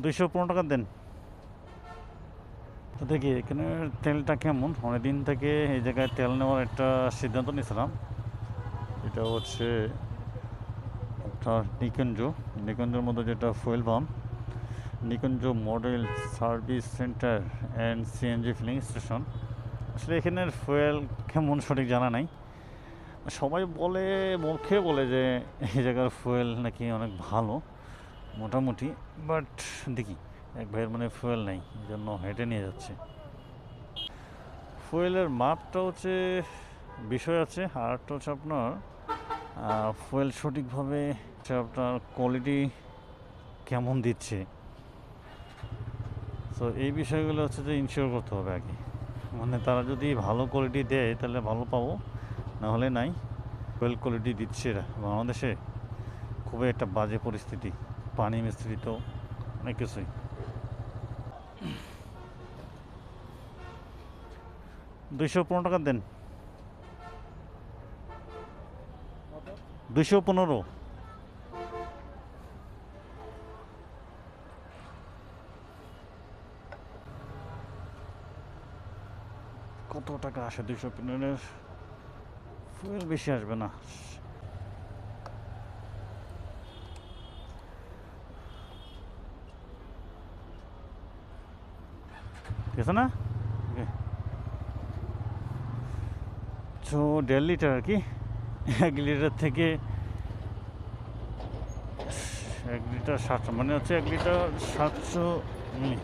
215 টাকা দেন। তো দেখি এখানে তেলটা কেমন। অনেকদিন থেকে এই জায়গায় তেল নেওয়ার একটা সিদ্ধান্ত নিয়েছিলাম। এটা হচ্ছে আপনার নিকুঞ্জর মধ্যে যেটা fuel pump, Nikunja model service centre and CNG filling station. আসলে এখানের ফুয়েল কেমন সঠিক জানা নাই। সবাই বলে, মুখে বলে যে এই জায়গার ফুয়েল নাকি অনেক ভালো মোটামুটি, বাট দেখি এক ভাইয়ের মানে ফুয়েল নেই, এই জন্য হেঁটে নিয়ে যাচ্ছে। ফুয়েলের মাপটা হচ্ছে বিষয় আছে, আর একটা হচ্ছে আপনার ফুয়েল সঠিকভাবে আপনার কোয়ালিটি কেমন দিচ্ছে। তো এই বিষয়গুলো হচ্ছে যে ইনশিওর করতে হবে আগে, মানে তারা যদি ভালো কোয়ালিটি দেয় তাহলে ভালো পাবো, না হলে নাই। ফুয়েল কোয়ালিটি দিচ্ছে এরা বাংলাদেশে, খুবই একটা বাজে পরিস্থিতি, পানি মিশ্রিত অনেক কিছুই। 215 টাকা দেন। 215। কত টাকা আসে 215-এর? ফুয়েল বেশি আসবে না। ঠিক আছে না? তো 1.5 লিটার আর কি, 1 লিটার থেকে 1 লিটার 700, মানে হচ্ছে 1 লিটার 700 মিলি।